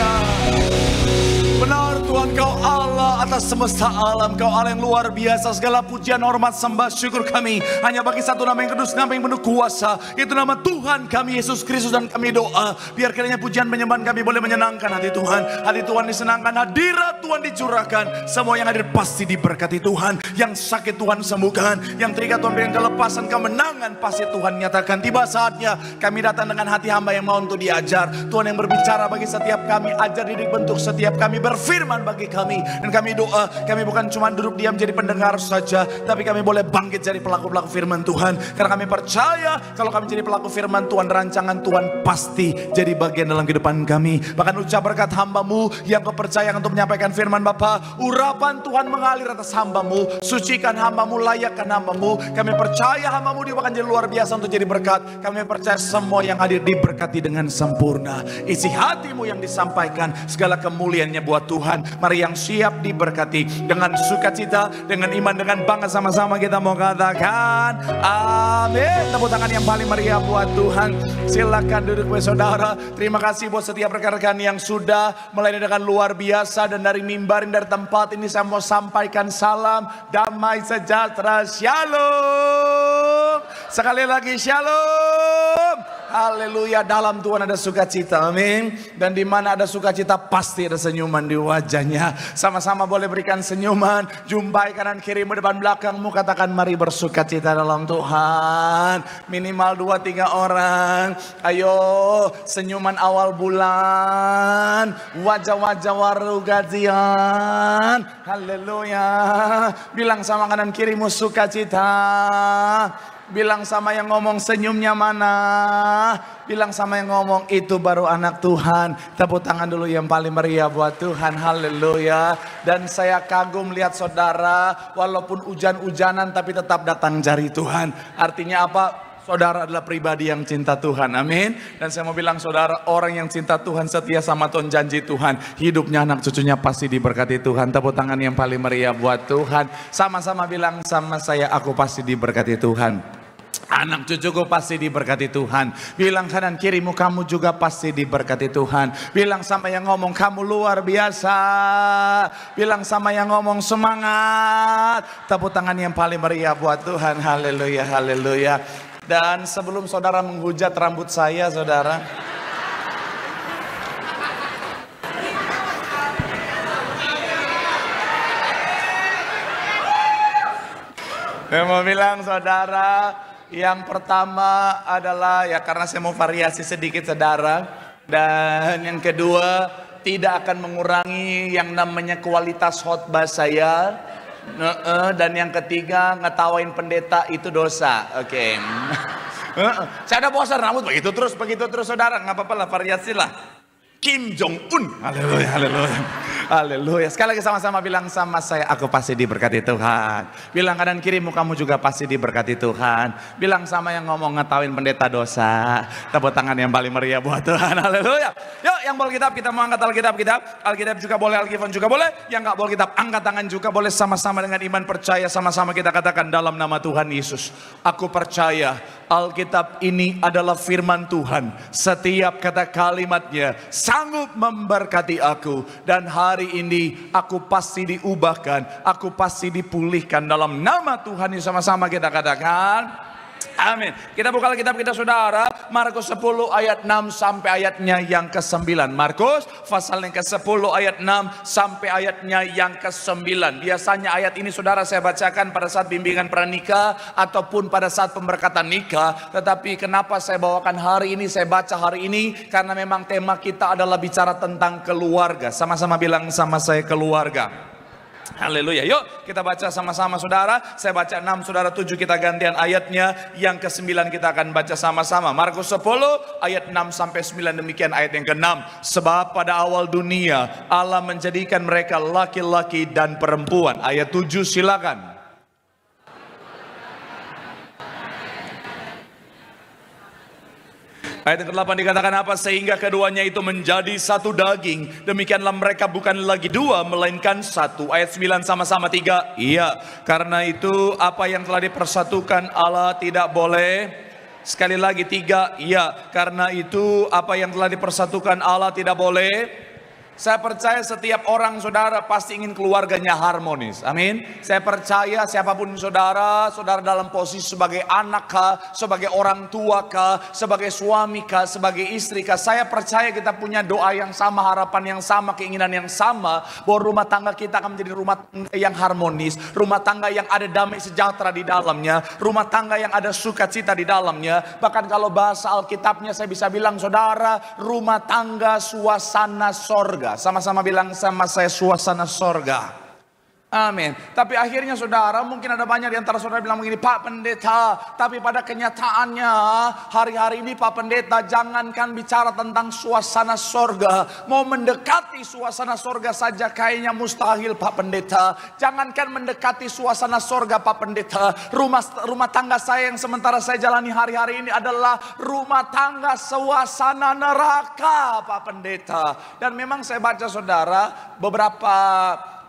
Haleluya. Benar Tuhan, Kau Allah atas semesta alam. Kau Allah yang luar biasa. Segala pujian, hormat, sembah, syukur kami hanya bagi satu nama yang kudus, nama yang penuh kuasa. Itu nama Tuhan kami Yesus Kristus. Dan kami doa, biar kiranya pujian penyembahan kami boleh menyenangkan hati Tuhan. Hati Tuhan disenangkan, hadirat Tuhan dicurahkan. Semua yang hadir pasti diberkati Tuhan. Yang sakit Tuhan sembuhkan. Yang terikat Tuhan berikan kelepasan, kemenangan pasti Tuhan nyatakan. Tiba saatnya kami datang dengan hati hamba yang mau untuk diajar. Tuhan yang berbicara bagi setiap kami, ajar, didik, bentuk setiap kami, berfirman bagi kami. Dan kami doa, kami bukan cuma duduk diam jadi pendengar saja, tapi kami boleh bangkit jadi pelaku-pelaku firman Tuhan. Karena kami percaya kalau kami jadi pelaku firman Tuhan, rancangan Tuhan pasti jadi bagian dalam kehidupan kami. Bahkan ucap berkat hamba-Mu yang kepercayaan untuk menyampaikan firman Bapa, urapan Tuhan mengalir atas hamba-Mu, sucikan hamba-Mu, layakkan hamba-Mu. Kami percaya hamba-Mu dia bahkan jadi luar biasa untuk jadi berkat. Kami percaya semua yang hadir diberkati dengan sempurna. Isi hati-Mu yang disampaikan, segala kemuliaannya buat Tuhan. Mari yang siap diberkati dengan sukacita, dengan iman, dengan bangga sama-sama kita mau katakan amin. Tepuk tangan yang paling meriah buat Tuhan. Silakan duduk saudara. Terima kasih buat setiap rekan-rekan yang sudah melayani dengan luar biasa. Dan dari mimbar, dari tempat ini saya mau sampaikan salam damai sejahtera. Shalom. Sekali lagi shalom. Haleluya. Dalam Tuhan ada sukacita, amin. Dan di mana ada sukacita pasti ada senyuman di wajahnya. Sama-sama boleh berikan senyuman. Jumpai kanan kirimu, depan belakangmu, katakan mari bersukacita dalam Tuhan. Minimal 2-3 orang. Ayo, senyuman awal bulan, wajah-wajah waru gajian. Haleluya. Bilang sama kanan kirimu sukacita. Bilang sama yang ngomong senyumnya mana. Bilang sama yang ngomong itu baru anak Tuhan. Tepuk tangan dulu yang paling meriah buat Tuhan. Haleluya. Dan saya kagum lihat saudara, walaupun hujan-hujanan tapi tetap datang jari Tuhan. Artinya apa? Saudara adalah pribadi yang cinta Tuhan, amin. Dan saya mau bilang saudara, orang yang cinta Tuhan, setia sama Tuhan, janji Tuhan, hidupnya anak cucunya pasti diberkati Tuhan. Tepuk tangan yang paling meriah buat Tuhan. Sama-sama bilang sama saya, aku pasti diberkati Tuhan. Anak cucuku pasti diberkati Tuhan. Bilang kanan kirimu, kamu juga pasti diberkati Tuhan. Bilang sama yang ngomong, kamu luar biasa. Bilang sama yang ngomong, semangat. Tepuk tangan yang paling meriah buat Tuhan. Haleluya, haleluya. Dan sebelum saudara menghujat rambut saya, saudara, saya mau bilang saudara, yang pertama adalah ya karena saya mau variasi sedikit saudara. Dan yang kedua, tidak akan mengurangi yang namanya kualitas khotbah saya. Dan yang ketiga, ngetawain pendeta itu dosa. Oke. Saya ada bosan rambut begitu terus saudara. Nggak apa-apa lah, variasi lah. Kim Jong Un. Haleluya, haleluya. Haleluya. Sekali lagi sama-sama bilang sama saya, aku pasti diberkati Tuhan. Bilang kanan kirimu, kamu juga pasti diberkati Tuhan. Bilang sama yang ngomong ngetawain pendeta dosa. Tepuk tangan yang paling meriah buat Tuhan. Haleluya. Yuk, yang boleh kitab, kita mau angkat Alkitab kita. Alkitab juga boleh, Alkitab juga boleh. Yang nggak boleh kitab, angkat tangan juga boleh. Sama-sama dengan iman percaya, sama-sama kita katakan dalam nama Tuhan Yesus. Aku percaya Alkitab ini adalah firman Tuhan. Setiap kata kalimatnya sanggup memberkati aku. Dan hari ini aku pasti diubahkan, aku pasti dipulihkan dalam nama Tuhan. Sama-sama kita katakan amin. Kita buka Alkitab kita saudara, Markus 10 ayat 6 sampai ayatnya yang ke-9. Markus pasal yang ke-10 ayat 6 sampai ayatnya yang ke-9. Biasanya ayat ini saudara saya bacakan pada saat bimbingan pranikah ataupun pada saat pemberkatan nikah. Tetapi kenapa saya bawakan hari ini, saya baca hari ini, karena memang tema kita adalah bicara tentang keluarga. Sama-sama bilang sama saya, keluarga. Haleluya. Yuk kita baca sama-sama saudara. Saya baca 6, saudara 7, kita gantian ayatnya. Yang ke-9 kita akan baca sama-sama. Markus 10 ayat 6 sampai 9, demikian ayat yang ke-6. Sebab pada awal dunia Allah menjadikan mereka laki-laki dan perempuan. Ayat 7 silakan. Ayat ke-8 dikatakan apa? Sehingga keduanya itu menjadi satu daging. Demikianlah mereka bukan lagi dua, melainkan satu. Ayat 9 sama-sama 3. Iya, karena itu apa yang telah dipersatukan Allah tidak boleh. Sekali lagi 3. Iya, karena itu apa yang telah dipersatukan Allah tidak boleh Saya percaya setiap orang saudara pasti ingin keluarganya harmonis. Amin. Saya percaya siapapun saudara, saudara dalam posisi sebagai anak kah, sebagai orang tua kah, sebagai suami kah, sebagai istri kah. Saya percaya kita punya doa yang sama, harapan yang sama, keinginan yang sama. Bahwa rumah tangga kita akan menjadi rumah tangga yang harmonis. Rumah tangga yang ada damai sejahtera di dalamnya. Rumah tangga yang ada sukacita di dalamnya. Bahkan kalau bahasa Alkitabnya saya bisa bilang saudara, rumah tangga suasana sorga. Sama-sama bilang sama saya, suasana sorga. Amin. Tapi akhirnya saudara, mungkin ada banyak di antara saudara bilang begini, Pak Pendeta, tapi pada kenyataannya hari-hari ini Pak Pendeta, jangankan bicara tentang suasana sorga, mau mendekati suasana sorga saja kayaknya mustahil Pak Pendeta. Jangankan mendekati suasana sorga Pak Pendeta, rumah tangga saya yang sementara saya jalani hari-hari ini adalah rumah tangga suasana neraka Pak Pendeta. Dan memang saya baca saudara, beberapa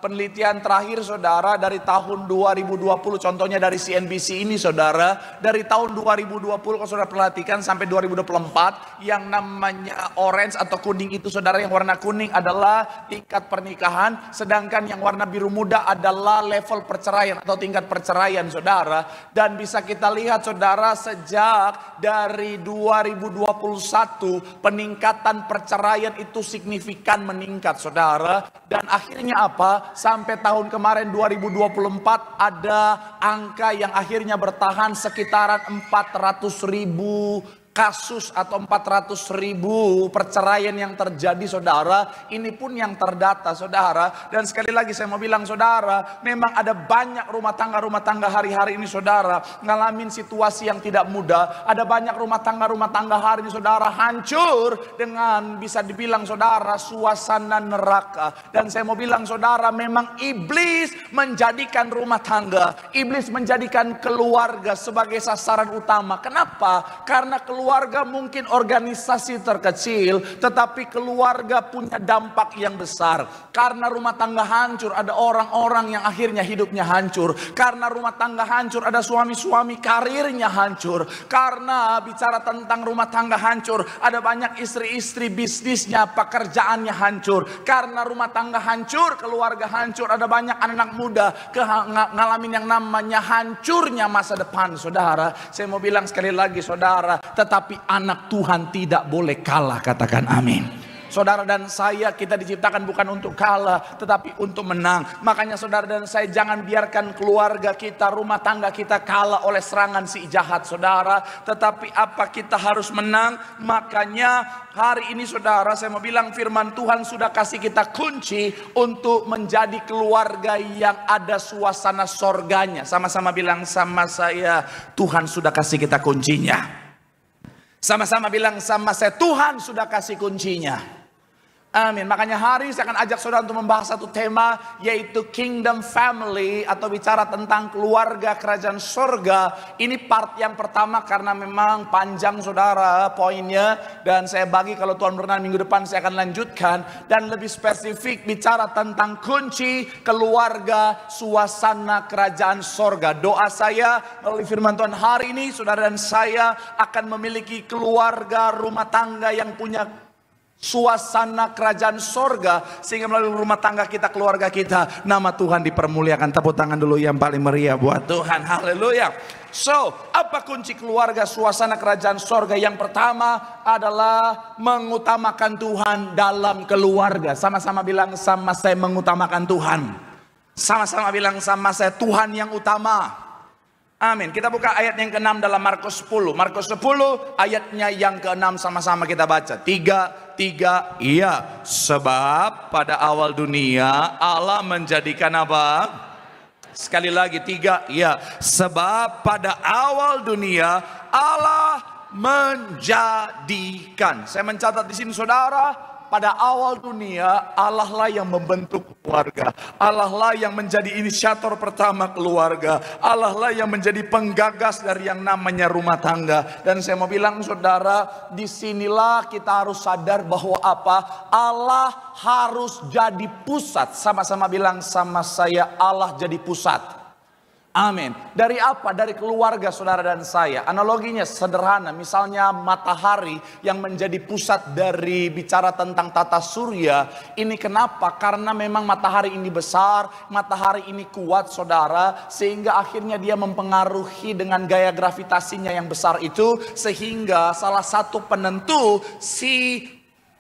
penelitian terakhir saudara dari tahun 2020, contohnya dari CNBC ini saudara, dari tahun 2020 kalau saudara perhatikan sampai 2024, yang namanya orange atau kuning itu saudara, yang warna kuning adalah tingkat pernikahan, sedangkan yang warna biru muda adalah level perceraian atau tingkat perceraian saudara. Dan bisa kita lihat saudara, sejak dari 2021 peningkatan perceraian itu signifikan meningkat saudara. Dan akhirnya apa? Sampai tahun kemarin 2024 ada angka yang akhirnya bertahan sekitaran 400.000 kasus atau 400.000 perceraian yang terjadi saudara. Ini pun yang terdata saudara. Dan sekali lagi saya mau bilang saudara, memang ada banyak rumah tangga hari-hari ini saudara ngalamin situasi yang tidak mudah. Ada banyak rumah tangga hari ini saudara hancur dengan bisa dibilang saudara suasana neraka. Dan saya mau bilang saudara, memang iblis menjadikan rumah tangga, iblis menjadikan keluarga sebagai sasaran utama. Kenapa? Karena keluarga mungkin organisasi terkecil, tetapi keluarga punya dampak yang besar. Karena rumah tangga hancur, ada orang-orang yang akhirnya hidupnya hancur. Karena rumah tangga hancur, ada suami-suami karirnya hancur. Karena bicara tentang rumah tangga hancur, ada banyak istri-istri bisnisnya, pekerjaannya hancur. Karena rumah tangga hancur, keluarga hancur, ada banyak anak muda ngalamin yang namanya hancurnya masa depan saudara. Saya mau bilang sekali lagi saudara, tetapi anak Tuhan tidak boleh kalah, katakan amin. Saudara dan saya, kita diciptakan bukan untuk kalah, tetapi untuk menang. Makanya saudara dan saya, jangan biarkan keluarga kita, rumah tangga kita kalah oleh serangan si jahat saudara. Tetapi apa, kita harus menang. Makanya hari ini saudara, saya mau bilang firman Tuhan sudah kasih kita kunci untuk menjadi keluarga yang ada suasana sorganya. Sama-sama bilang sama saya, Tuhan sudah kasih kita kuncinya. Sama-sama bilang sama saya, Tuhan sudah kasih kuncinya. Amin. Makanya hari ini saya akan ajak saudara untuk membahas satu tema, yaitu Kingdom Family, atau bicara tentang keluarga kerajaan sorga. Ini part yang pertama karena memang panjang saudara poinnya. Dan saya bagi, kalau Tuhan berkenan minggu depan saya akan lanjutkan. Dan lebih spesifik bicara tentang kunci keluarga suasana kerajaan sorga. Doa saya melalui firman Tuhan hari ini, saudara dan saya akan memiliki keluarga rumah tangga yang punya suasana kerajaan sorga, sehingga melalui rumah tangga kita, keluarga kita, nama Tuhan dipermuliakan. Tepuk tangan dulu yang paling meriah buat Tuhan. Haleluya. So, apa kunci keluarga suasana kerajaan sorga? Yang pertama adalah mengutamakan Tuhan dalam keluarga. Sama-sama bilang sama saya, mengutamakan Tuhan. Sama-sama bilang sama saya, Tuhan yang utama. Amin. Kita buka ayat yang ke-6 dalam Markus 10. Markus 10 ayatnya yang ke-6, sama-sama kita baca. 3, iya. Sebab pada awal dunia Allah menjadikan apa? Sekali lagi 3, iya. Sebab pada awal dunia Allah menjadikan. Saya mencatat di sini saudara, pada awal dunia Allah lah yang membentuk keluarga. Allah lah yang menjadi inisiator pertama keluarga. Allah lah yang menjadi penggagas dari yang namanya rumah tangga. Dan saya mau bilang saudara, disinilah kita harus sadar bahwa apa? Allah harus jadi pusat. Sama-sama bilang sama saya, Allah jadi pusat. Amin. Dari apa? Dari keluarga saudara dan saya. Analoginya sederhana. Misalnya matahari yang menjadi pusat dari bicara tentang tata surya. Ini kenapa? Karena memang matahari ini besar. Matahari ini kuat saudara. Sehingga akhirnya dia mempengaruhi dengan gaya gravitasinya yang besar itu. Sehingga salah satu penentu si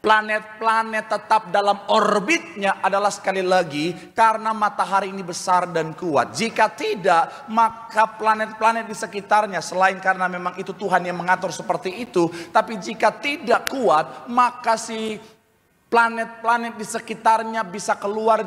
planet-planet tetap dalam orbitnya adalah sekali lagi karena matahari ini besar dan kuat. Jika tidak, maka planet-planet di sekitarnya selain karena memang itu Tuhan yang mengatur seperti itu, tapi jika tidak kuat, maka si planet-planet di sekitarnya bisa keluar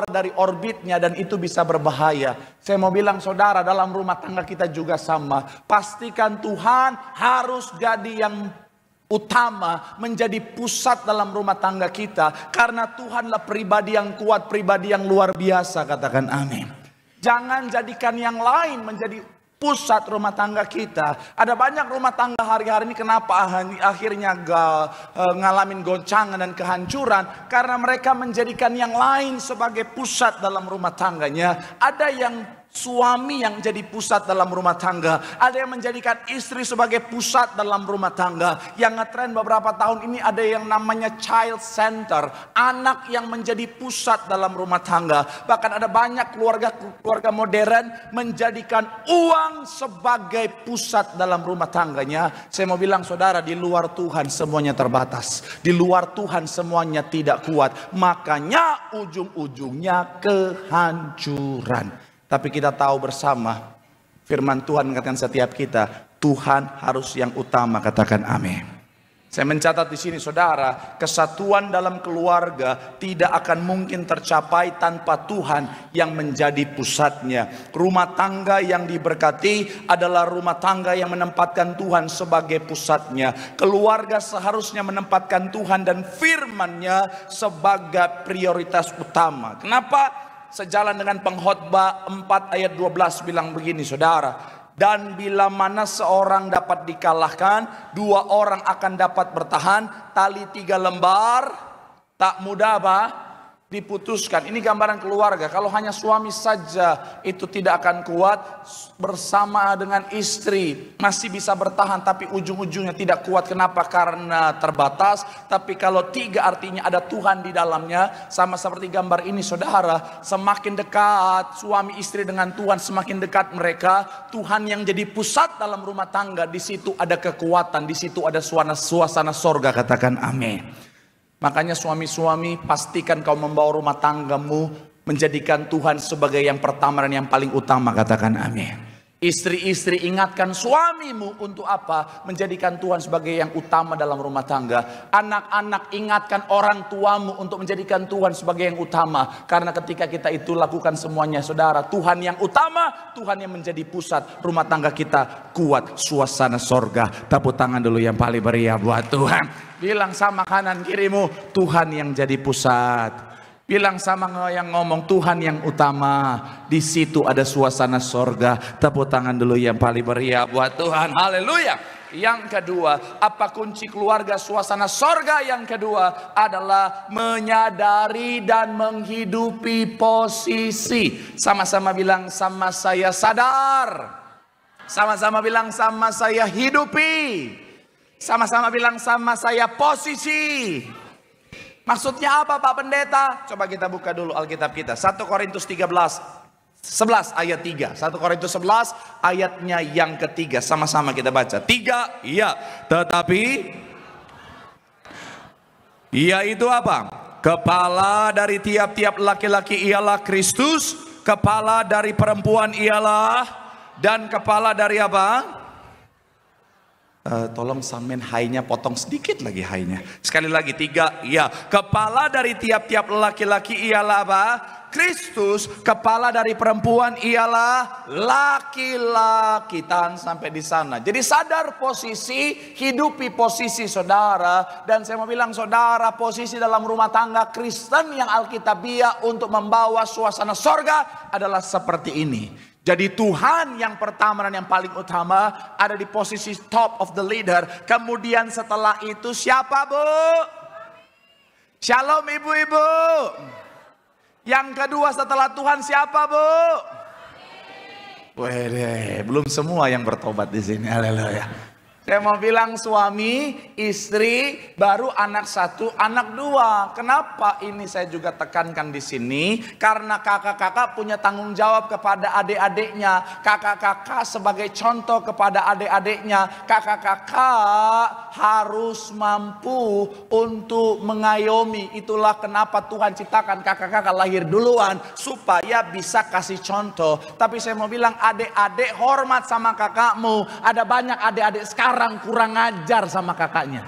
dari orbitnya dan itu bisa berbahaya. Saya mau bilang saudara, dalam rumah tangga kita juga sama. Pastikan Tuhan harus jadi yang utama, menjadi pusat dalam rumah tangga kita. Karena Tuhanlah pribadi yang kuat, pribadi yang luar biasa. Katakan amin. Jangan jadikan yang lain menjadi pusat rumah tangga kita. Ada banyak rumah tangga hari-hari ini kenapa akhirnya ngalamin goncangan dan kehancuran. Karena mereka menjadikan yang lain sebagai pusat dalam rumah tangganya. Ada yang suami yang jadi pusat dalam rumah tangga. Ada yang menjadikan istri sebagai pusat dalam rumah tangga. Yang ngetren beberapa tahun ini ada yang namanya child center. Anak yang menjadi pusat dalam rumah tangga. Bahkan ada banyak keluarga modern menjadikan uang sebagai pusat dalam rumah tangganya. Saya mau bilang saudara, di luar Tuhan semuanya terbatas. Di luar Tuhan semuanya tidak kuat. Makanya ujung-ujungnya kehancuran. Tapi kita tahu bersama, firman Tuhan mengatakan setiap kita, Tuhan harus yang utama. Katakan amin. Saya mencatat di sini saudara, kesatuan dalam keluarga tidak akan mungkin tercapai tanpa Tuhan yang menjadi pusatnya. Rumah tangga yang diberkati adalah rumah tangga yang menempatkan Tuhan sebagai pusatnya. Keluarga seharusnya menempatkan Tuhan dan firman-Nya sebagai prioritas utama. Kenapa? Sejalan dengan pengkhotbah 4 ayat 12 bilang begini saudara. Dan bila mana seorang dapat dikalahkan, 2 orang akan dapat bertahan. Tali 3 lembar tak mudah apa? Diputuskan. Ini gambaran keluarga. Kalau hanya suami saja itu tidak akan kuat, bersama dengan istri masih bisa bertahan tapi ujung-ujungnya tidak kuat. Kenapa? Karena terbatas. Tapi kalau 3 artinya ada Tuhan di dalamnya. Sama seperti gambar ini saudara, semakin dekat suami istri dengan Tuhan, semakin dekat mereka. Tuhan yang jadi pusat dalam rumah tangga, di situ ada kekuatan, di situ ada suasana sorga. Katakan amin. Makanya suami-suami, pastikan kau membawa rumah tanggamu menjadikan Tuhan sebagai yang pertama dan yang paling utama. Katakan amin. Istri-istri, ingatkan suamimu untuk apa? Menjadikan Tuhan sebagai yang utama dalam rumah tangga. Anak-anak, ingatkan orang tuamu untuk menjadikan Tuhan sebagai yang utama. Karena ketika kita itu lakukan semuanya saudara, Tuhan yang utama, Tuhan yang menjadi pusat, rumah tangga kita kuat, suasana sorga. Tepuk tangan dulu yang paling meriah buat Tuhan. Bilang sama kanan kirimu, Tuhan yang jadi pusat. Bilang sama yang ngomong, Tuhan yang utama. Di situ ada suasana sorga. Tepuk tangan dulu yang paling meriah buat Tuhan. Haleluya. Yang kedua, apa kunci keluarga suasana sorga? Yang kedua adalah menyadari dan menghidupi posisi. Sama-sama bilang, sama saya sadar. Sama-sama bilang, sama saya hidupi. Sama-sama bilang, sama saya posisi. Maksudnya apa Pak Pendeta? Coba kita buka dulu Alkitab kita. 1 Korintus 11 ayat 3. 1 Korintus 11 ayatnya yang ketiga. Sama-sama kita baca. 3, iya. Tetapi ia itu apa? Kepala dari tiap-tiap laki-laki ialah Kristus. Kepala dari perempuan ialah. Dan kepala dari apa? Tolong samen hainya potong sedikit lagi hainya. Sekali lagi 3, iya. Kepala dari tiap-tiap laki-laki ialah apa? Kristus. Kepala dari perempuan ialah laki-laki. Tahan sampai di sana. Jadi sadar posisi, hidupi posisi saudara. Dan saya mau bilang saudara, posisi dalam rumah tangga Kristen yang Alkitabiah untuk membawa suasana sorga adalah seperti ini. Jadi Tuhan yang pertama dan yang paling utama ada di posisi top of the leader. Kemudian setelah itu siapa Bu? Shalom ibu-ibu. Yang kedua setelah Tuhan siapa Bu? Wede, belum semua yang bertobat di sini. Haleluya. Saya mau bilang suami, istri, baru anak satu, anak dua. Kenapa ini saya juga tekankan di sini? Karena kakak-kakak punya tanggung jawab kepada adik-adiknya. Kakak-kakak sebagai contoh kepada adik-adiknya. Kakak-kakak harus mampu untuk mengayomi. Itulah kenapa Tuhan ciptakan kakak-kakak lahir duluan. Supaya bisa kasih contoh. Tapi saya mau bilang adik-adik hormat sama kakakmu. Ada banyak adik-adik sekarang kurang ajar sama kakaknya.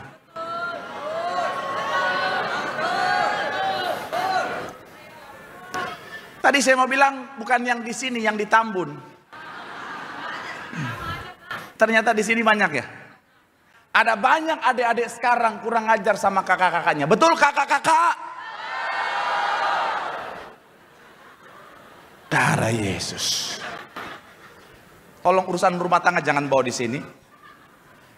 Tadi saya mau bilang bukan yang di sini, yang di Tambun. Ternyata di sini banyak ya. Ada banyak adik-adik sekarang kurang ajar sama kakak-kakaknya. Betul kakak-kakak? Darah Yesus. Tolong urusan rumah tangga jangan bawa di sini.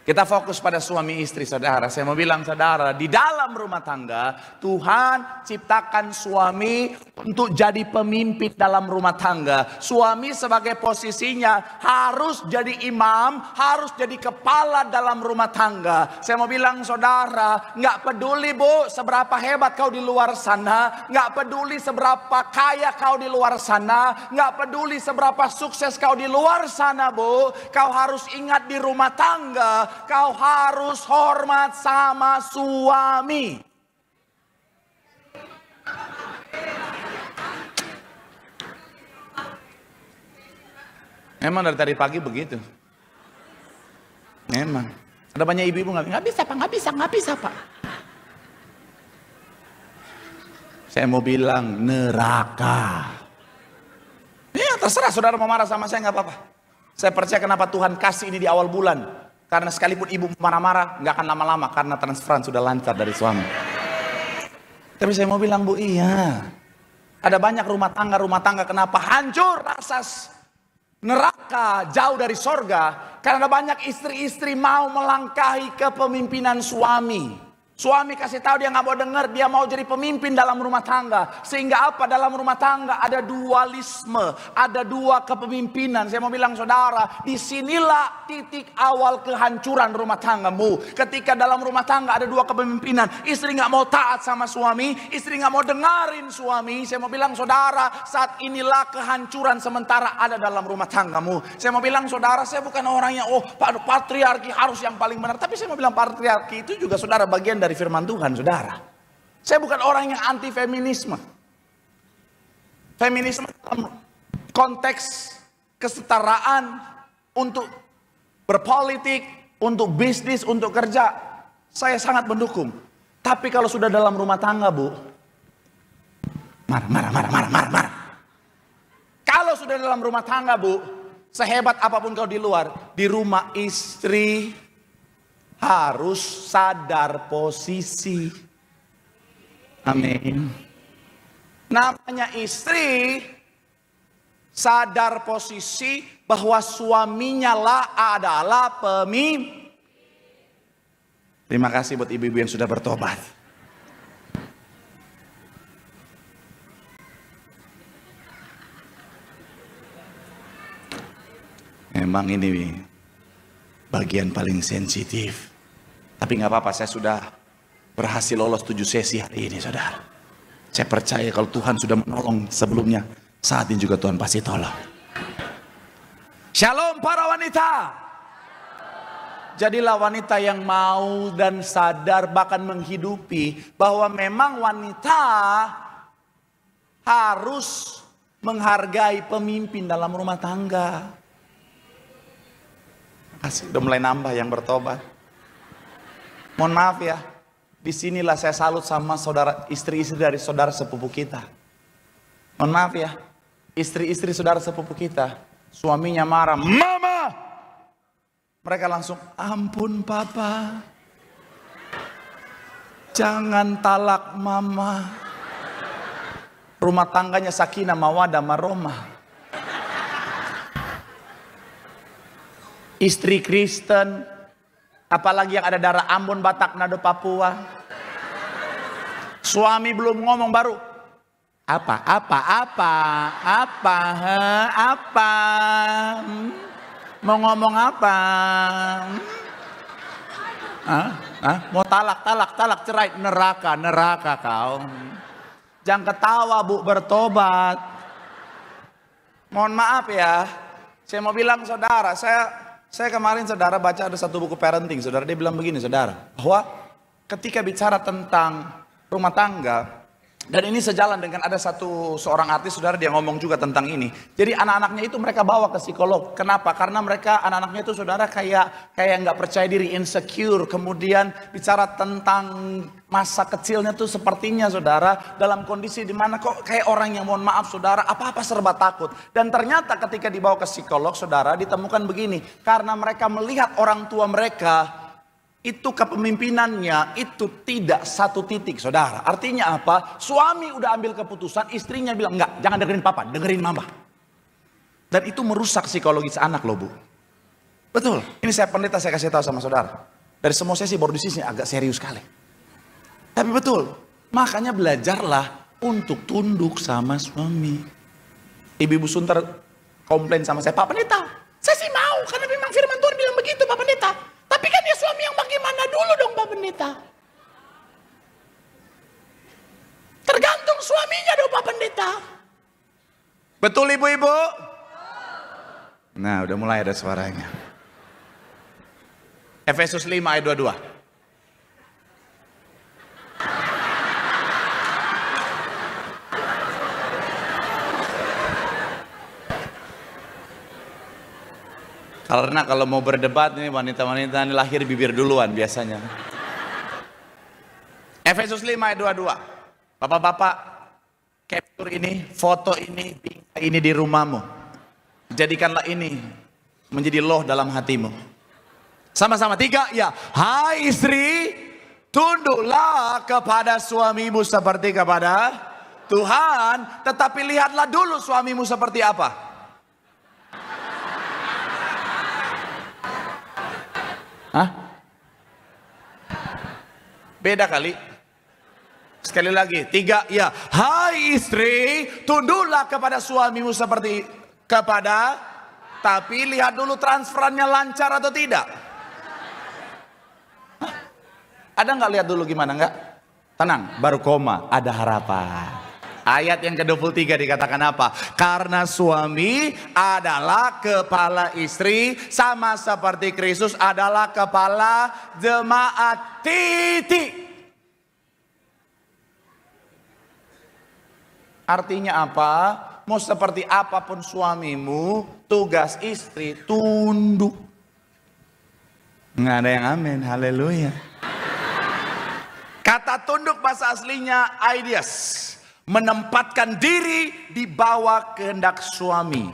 Kita fokus pada suami istri, saudara. Saya mau bilang, saudara, di dalam rumah tangga Tuhan ciptakan suami untuk jadi pemimpin dalam rumah tangga. Suami sebagai posisinya harus jadi imam, harus jadi kepala dalam rumah tangga. Saya mau bilang, saudara, nggak peduli bu seberapa hebat kau di luar sana, nggak peduli seberapa kaya kau di luar sana, nggak peduli seberapa sukses kau di luar sana bu, kau harus ingat di rumah tangga kau harus hormat sama suami. Memang dari tadi pagi begitu. Memang. Ada banyak ibu-ibu nggak bisa pak, nggak bisa pak. Saya mau bilang neraka. Ya terserah saudara mau marah sama saya nggak apa-apa. Saya percaya kenapa Tuhan kasih ini di awal bulan. Karena sekalipun ibu marah-marah, nggak akan lama-lama karena transferan sudah lancar dari suami. Tapi saya mau bilang bu, iya. Ada banyak rumah tangga kenapa hancur, rasa neraka, jauh dari sorga. Karena ada banyak istri-istri mau melangkahi kepemimpinan suami. Suami kasih tahu dia nggak mau dengar, dia mau jadi pemimpin dalam rumah tangga. Sehingga apa? Dalam rumah tangga ada dualisme, ada dua kepemimpinan. Saya mau bilang saudara, disinilah titik awal kehancuran rumah tanggamu. Ketika dalam rumah tangga ada dua kepemimpinan, istri nggak mau taat sama suami, istri nggak mau dengerin suami. Saya mau bilang saudara, saat inilah kehancuran sementara ada dalam rumah tanggamu. Saya mau bilang saudara, saya bukan orang yang patriarki harus yang paling benar. Tapi saya mau bilang patriarki itu juga saudara bagian dari firman Tuhan, saudara. Saya bukan orang yang anti feminisme. Feminisme dalam konteks kesetaraan untuk berpolitik, untuk bisnis, untuk kerja, saya sangat mendukung. Tapi kalau sudah dalam rumah tangga, bu, marah. Kalau sudah dalam rumah tangga, bu, sehebat apapun kau di luar, di rumah istri harus sadar posisi. Amin. Namanya istri sadar posisi bahwa suaminya lah adalah pemimpin. Terima kasih buat ibu-ibu yang sudah bertobat. Memang ini bagian paling sensitif. Tapi nggak apa-apa, saya sudah berhasil lolos 7 sesi hari ini, saudara. Saya percaya kalau Tuhan sudah menolong sebelumnya, saat ini juga Tuhan pasti tolong. Shalom para wanita. Jadilah wanita yang mau dan sadar bahkan menghidupi bahwa memang wanita harus menghargai pemimpin dalam rumah tangga. Udah mulai nambah yang bertobat. Mohon maaf ya, disinilah saya salut sama saudara istri-istri dari saudara sepupu kita. Mohon maaf ya, istri-istri saudara sepupu kita, suaminya marah, mama, mereka langsung, ampun papa, jangan talak mama. Rumah tangganya sakinah mawadah maromah. Istri Kristen, apalagi yang ada darah Ambon, Batak, Nado, Papua. Suami belum ngomong baru, Apa? Mau ngomong apa? Mau talak, cerai, neraka kau. Jangan ketawa Bu, bertobat. Mohon maaf ya, saya mau bilang saudara, saya kemarin saudara baca ada satu buku parenting, saudara, dia bilang begini saudara, bahwa ketika bicara tentang rumah tangga, dan ini sejalan dengan ada seorang artis saudara, dia ngomong juga tentang ini. Jadi anak-anaknya itu mereka bawa ke psikolog. Kenapa? Karena mereka anak-anaknya itu saudara kayak nggak percaya diri, insecure. Kemudian bicara tentang masa kecilnya tuh sepertinya saudara dalam kondisi dimana kok kayak orang yang mohon maaf saudara apa-apa serba takut. Dan ternyata ketika dibawa ke psikolog saudara ditemukan begini. Karena mereka melihat orang tua mereka itu kepemimpinannya itu tidak satu titik saudara. Artinya apa? Suami udah ambil keputusan, istrinya bilang enggak, jangan dengerin papa, dengerin mama. Dan itu merusak psikologis anak loh Bu. Betul, ini saya pendeta, saya kasih tahu sama saudara. Dari semua sesi baru di sini agak serius sekali. Tapi betul, makanya belajarlah untuk tunduk sama suami. Ibu-ibu Sunter komplain sama saya, Pak Pendeta, saya sih mau karena memang firman Tuhan bilang begitu Pak Pendeta. Tapi kan ya suami yang bagaimana dulu dong Pak Pendeta. Tergantung suaminya dong Pak Pendeta. Betul ibu-ibu? Nah udah mulai ada suaranya. Efesus 5 ayat 22. Karena kalau mau berdebat nih wanita-wanita ini lahir bibir duluan biasanya. Efesus 5 ayat 22. Bapak-bapak, capture ini, foto ini di rumahmu. Jadikanlah ini menjadi loh dalam hatimu. Sama-sama 3 ya. Hai istri, tunduklah kepada suamimu seperti kepada Tuhan. Tetapi lihatlah dulu suamimu seperti apa. Hah? Beda kali. Sekali lagi, 3 ya. Hai istri, tunduklah kepada suamimu seperti kepada, tapi lihat dulu transferannya lancar atau tidak. Hah? Ada nggak lihat dulu gimana nggak? Tenang, baru koma, ada harapan. Ayat yang ke-23 dikatakan apa? Karena suami adalah kepala istri, sama seperti Kristus adalah kepala jemaat. Titik. Artinya apa? Mau seperti apapun suamimu, tugas istri tunduk. Nggak ada yang amin, haleluya. Kata tunduk bahasa aslinya aidias. Menempatkan diri di bawah kehendak suami.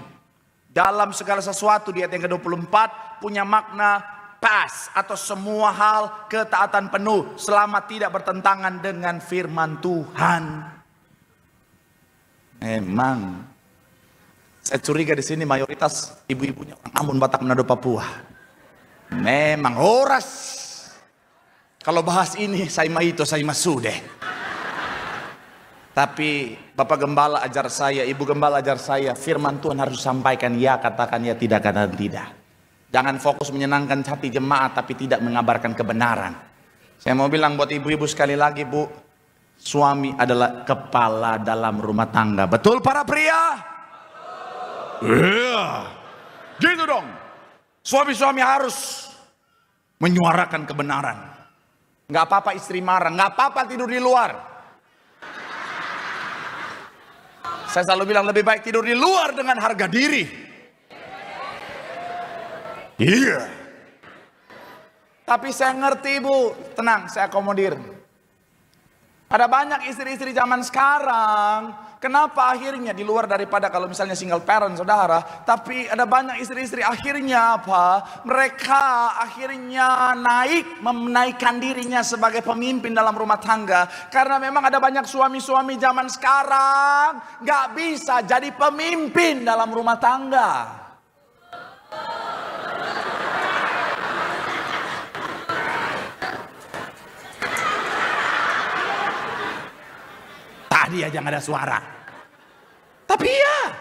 Dalam segala sesuatu di ayat yang ke-24 punya makna pas atau semua hal ketaatan penuh selama tidak bertentangan dengan firman Tuhan. Memang saya curiga di sini mayoritas ibu-ibunya orang Ambon, Batak, Manado, Papua. Memang horas. Kalau bahas ini saya mah itu, saya mah sudah. Tapi Bapak Gembala ajar saya, Ibu Gembala ajar saya, firman Tuhan harus disampaikan ya, katakan ya, tidak katakan tidak. Jangan fokus menyenangkan hati jemaat tapi tidak mengabarkan kebenaran. Saya mau bilang buat ibu-ibu sekali lagi Bu, suami adalah kepala dalam rumah tangga. Betul para pria? Iya. Gitu dong. Suami-suami harus menyuarakan kebenaran. Nggak apa-apa istri marah, nggak apa-apa tidur di luar. Saya selalu bilang lebih baik tidur di luar dengan harga diri. Iya. Tapi saya ngerti Bu, tenang, saya akomodir. Ada banyak istri-istri zaman sekarang, kenapa akhirnya di luar daripada kalau misalnya single parent saudara, tapi ada banyak istri-istri akhirnya apa? Mereka akhirnya menaikkan dirinya sebagai pemimpin dalam rumah tangga. Karena memang ada banyak suami-suami zaman sekarang gak bisa jadi pemimpin dalam rumah tangga. Tadi aja gak ada suara. Tapi ya,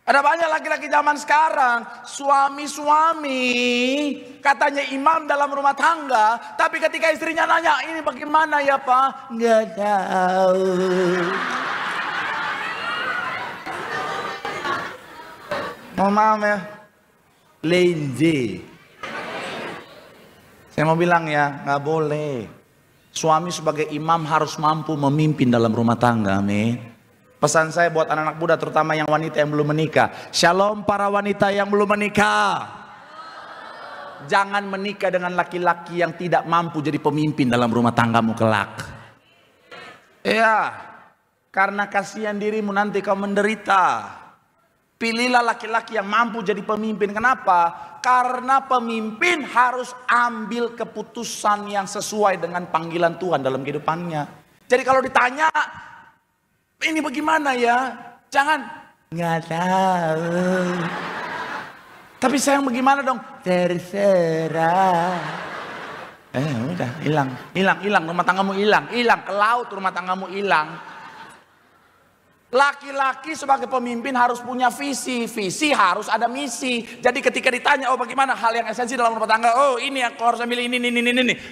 ada banyak laki-laki zaman sekarang, suami-suami katanya imam dalam rumah tangga, tapi ketika istrinya nanya, ini bagaimana ya Pak? Nggak tahu. Mohon maaf ya, lazy. Saya mau bilang ya, nggak boleh. Suami sebagai imam harus mampu memimpin dalam rumah tangga, amin. Pesan saya buat anak-anak muda, terutama yang wanita yang belum menikah. Shalom para wanita yang belum menikah. Jangan menikah dengan laki-laki yang tidak mampu jadi pemimpin dalam rumah tanggamu kelak. Ya, karena kasihan dirimu nanti kau menderita. Pilihlah laki-laki yang mampu jadi pemimpin. Kenapa? Karena pemimpin harus ambil keputusan yang sesuai dengan panggilan Tuhan dalam kehidupannya. Jadi kalau ditanya, ini bagaimana ya? Jangan, nggak tahu. Tapi sayang bagaimana dong? Terserah. Udah, hilang. Rumah tanggamu hilang. Ke laut rumah tanggamu hilang. Laki-laki sebagai pemimpin harus punya visi harus ada misi. Jadi ketika ditanya, oh bagaimana hal yang esensi dalam rumah tangga, oh ini yang kau harus ambil ini.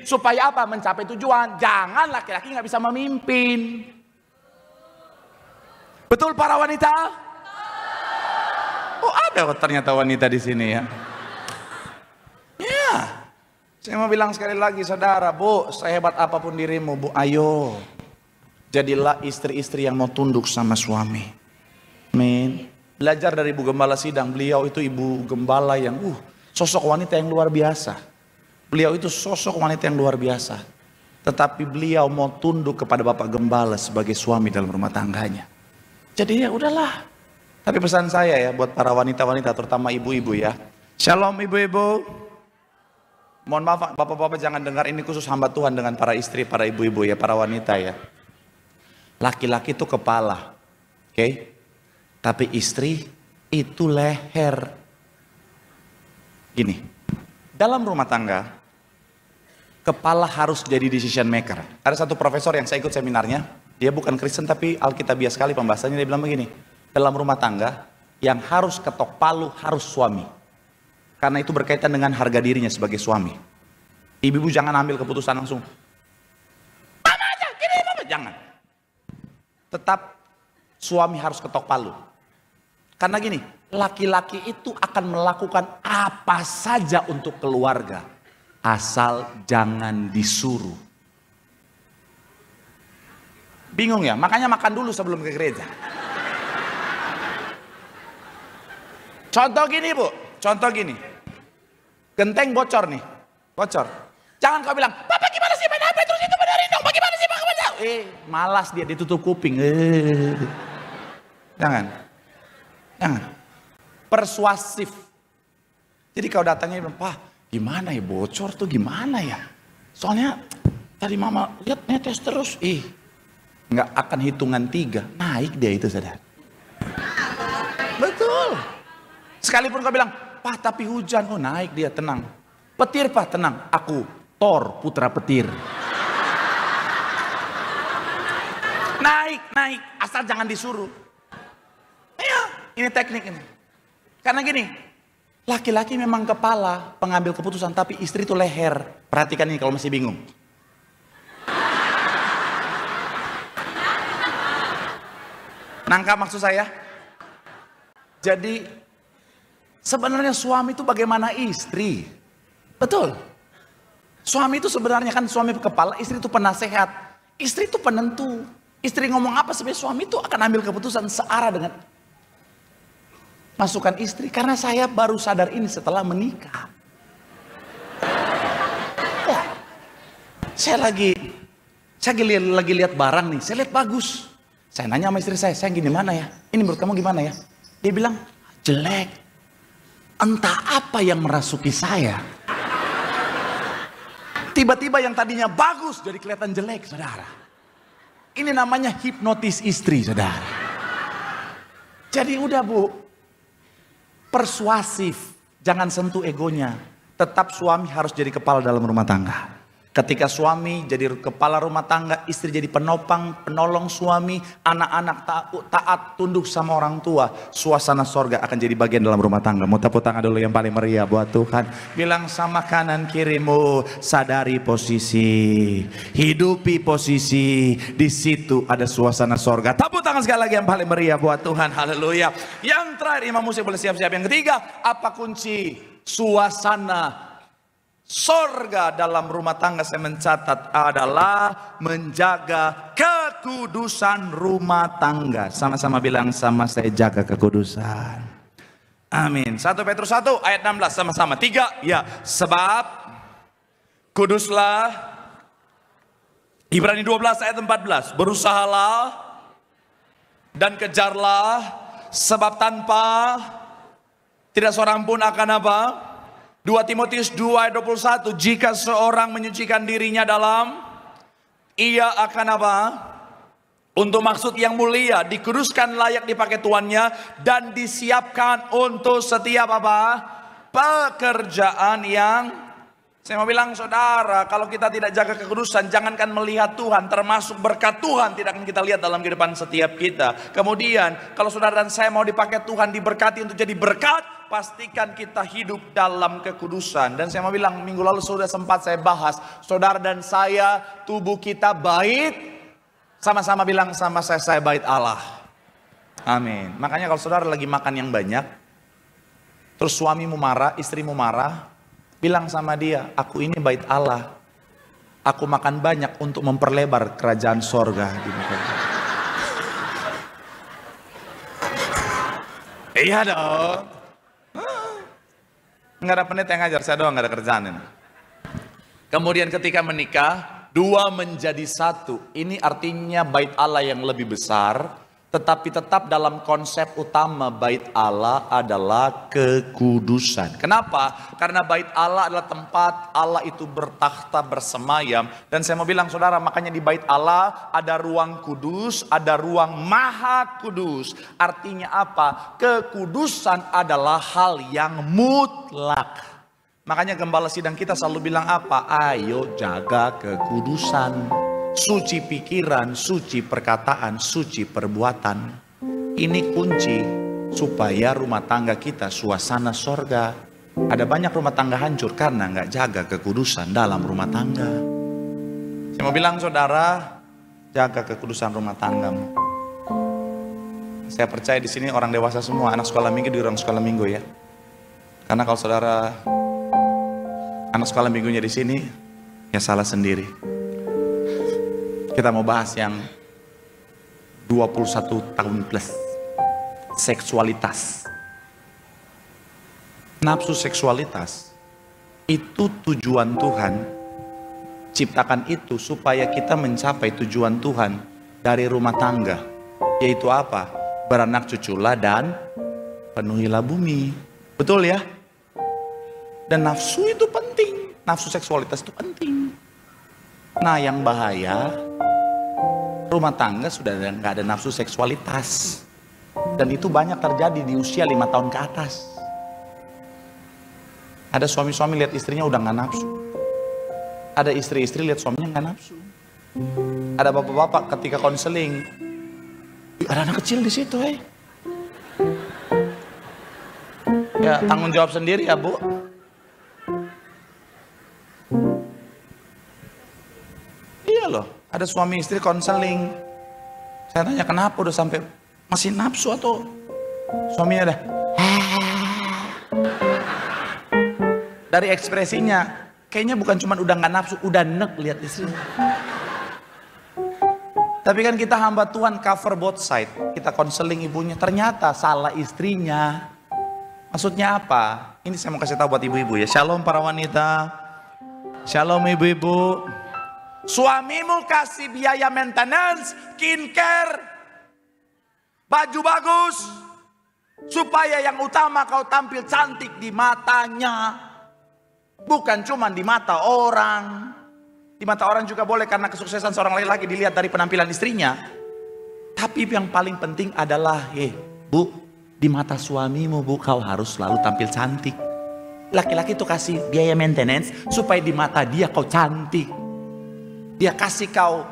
Supaya apa? Mencapai tujuan. Jangan laki-laki nggak bisa memimpin. Betul para wanita? Oh ada ternyata wanita di sini ya. Ya, saya mau bilang sekali lagi saudara, Bu, sehebat apapun dirimu, Bu, ayo. Jadilah istri-istri yang mau tunduk sama suami. Amin. Belajar dari Ibu Gembala Sidang. Beliau itu Ibu Gembala yang sosok wanita yang luar biasa. Beliau itu sosok wanita yang luar biasa. Tetapi beliau mau tunduk kepada Bapak Gembala sebagai suami dalam rumah tangganya. Jadi ya udahlah. Tapi pesan saya ya buat para wanita-wanita, terutama ibu-ibu ya. Shalom ibu-ibu. Mohon maaf bapak-bapak, jangan dengar ini khusus hamba Tuhan dengan para istri, para ibu-ibu ya, para wanita ya. Laki-laki itu kepala, oke? Tapi istri itu leher. Gini, dalam rumah tangga, kepala harus jadi decision maker. Ada satu profesor yang saya ikut seminarnya, dia bukan Kristen tapi Alkitabiah sekali pembahasannya, dia bilang begini, dalam rumah tangga yang harus ketok palu harus suami. Karena itu berkaitan dengan harga dirinya sebagai suami. Ibu-ibu jangan ambil keputusan langsung. Mama aja, gini mama, jangan. Tetap suami harus ketok palu. Karena gini, laki-laki itu akan melakukan apa saja untuk keluarga. Asal jangan disuruh. Bingung ya? Makanya makan dulu sebelum ke gereja. Contoh gini Bu, contoh gini. Genteng bocor nih, bocor. Jangan kau bilang, Papa gimana sih main HP terus itu benerin dong, bagaimana sih Pak? Malas dia ditutup kuping. Jangan. Persuasif. Jadi kau datangnya bilang, Pak gimana ya bocor tuh gimana ya? Soalnya tadi mama lihat netes terus. Nggak akan hitungan 3 naik dia itu saudara. Betul. Sekalipun kau bilang, Pak tapi hujan, oh naik dia, tenang. Petir Pak, tenang. Aku Thor putra petir. Naik, asal jangan disuruh. Iya, ini teknik ini. Karena gini, laki-laki memang kepala pengambil keputusan, tapi istri itu leher. Perhatikan ini kalau masih bingung. Nangkap maksud saya? Jadi sebenarnya suami itu bagaimana istri? Betul. Suami itu sebenarnya kan suami kepala, istri itu penasehat, istri itu penentu. Istri ngomong apa sebenarnya suami itu akan ambil keputusan searah dengan masukan istri. Karena saya baru sadar ini setelah menikah. Ya, saya lagi lihat barang nih, saya lihat bagus. Saya nanya sama istri saya gini mana ya? Ini menurut kamu gimana ya? Dia bilang jelek. Entah apa yang merasuki saya. Tiba-tiba yang tadinya bagus jadi kelihatan jelek, saudara. Ini namanya hipnotis istri, saudara. Jadi udah Bu, persuasif, jangan sentuh egonya. Tetap suami harus jadi kepala dalam rumah tangga. Ketika suami jadi kepala rumah tangga, istri jadi penopang, penolong suami, anak-anak taat, tunduk sama orang tua, suasana sorga akan jadi bagian dalam rumah tangga. Mau tepuk tangan dulu yang paling meriah buat Tuhan. Bilang sama kanan kirimu, sadari posisi, hidupi posisi, di situ ada suasana sorga. Tepuk tangan sekali lagi yang paling meriah buat Tuhan. Haleluya. Yang terakhir, imam musik boleh siap-siap. Yang ketiga, apa kunci suasana sorga dalam rumah tangga? Saya mencatat adalah menjaga kekudusan rumah tangga. Sama-sama bilang sama saya, jaga kekudusan. Amin. 1 Petrus 1 ayat 16 sama-sama. 3 ya. Sebab kuduslah. Ibrani 12 ayat 14. Berusahalah dan kejarlah, sebab tanpa tidak seorang pun akan apa? 2 Timotius 2 ayat 21, jika seorang menyucikan dirinya dalam, ia akan apa? Untuk maksud yang mulia, dikuduskan layak dipakai tuannya, dan disiapkan untuk setiap apa? Pekerjaan yang, saya mau bilang saudara, kalau kita tidak jaga kekudusan, jangankan melihat Tuhan, termasuk berkat Tuhan tidak akan kita lihat dalam kehidupan setiap kita. Kemudian, kalau saudara dan saya mau dipakai Tuhan, diberkati untuk jadi berkat, pastikan kita hidup dalam kekudusan. Dan saya mau bilang, minggu lalu sudah sempat saya bahas, saudara dan saya, tubuh kita bait, sama-sama bilang sama saya bait Allah. Amin. Makanya kalau saudara lagi makan yang banyak, terus suamimu marah, istrimu marah, bilang sama dia, aku ini bait Allah. Aku makan banyak untuk memperlebar kerajaan sorga. Iya dong. Nggak ada pendeta yang ngajar, saya doang nggak ada kerjaan ini. Kemudian ketika menikah, 2 menjadi 1. Ini artinya bait Allah yang lebih besar. Tetapi tetap dalam konsep utama bait Allah adalah kekudusan. Kenapa? Karena bait Allah adalah tempat Allah itu bertakhta, bersemayam. Dan saya mau bilang saudara, makanya di bait Allah ada ruang kudus, ada ruang maha kudus. Artinya apa? Kekudusan adalah hal yang mutlak. Makanya gembala sidang kita selalu bilang apa? Ayo jaga kekudusan. Suci pikiran, suci perkataan, suci perbuatan. Ini kunci supaya rumah tangga kita suasana sorga. Ada banyak rumah tangga hancur karena nggak jaga kekudusan dalam rumah tangga. Saya mau bilang saudara, jaga kekudusan rumah tanggamu. Saya percaya di sini orang dewasa semua, anak sekolah minggu di ruang sekolah minggu ya. Karena kalau saudara anak sekolah minggunya di sini, ya salah sendiri. Kita mau bahas yang 21 tahun plus. Seksualitas. Nafsu seksualitas itu tujuan Tuhan. Ciptakan itu supaya kita mencapai tujuan Tuhan dari rumah tangga. Yaitu apa? Beranak cuculah dan penuhilah bumi. Betul ya? Dan nafsu itu penting. Nafsu seksualitas itu penting. Nah yang bahaya, rumah tangga sudah nggak ada nafsu seksualitas. Dan itu banyak terjadi di usia 5 tahun ke atas. Ada suami-suami lihat istrinya udah nggak nafsu. Ada istri-istri lihat suaminya nggak nafsu. Ada bapak-bapak ketika konseling, ada anak kecil di situ, ya tanggung jawab sendiri ya bu. Iya loh, ada suami istri konseling. Saya tanya kenapa udah sampai masih nafsu atau suaminya ada. Dari ekspresinya, kayaknya bukan cuma udah nggak nafsu, udah nek lihat istrinya. Tapi kan kita hamba Tuhan cover both side. Kita konseling ibunya, ternyata salah istrinya. Maksudnya apa? Ini saya mau kasih tahu buat ibu-ibu ya. Shalom para wanita. Shalom ibu-ibu. Suamimu kasih biaya maintenance, skincare, baju bagus, supaya yang utama kau tampil cantik di matanya. Bukan cuma di mata orang. Di mata orang juga boleh karena kesuksesan seorang laki-laki dilihat dari penampilan istrinya. Tapi yang paling penting adalah, bu, di mata suamimu bu, kau harus selalu tampil cantik. Laki-laki itu kasih biaya maintenance supaya di mata dia kau cantik. Dia kasih kau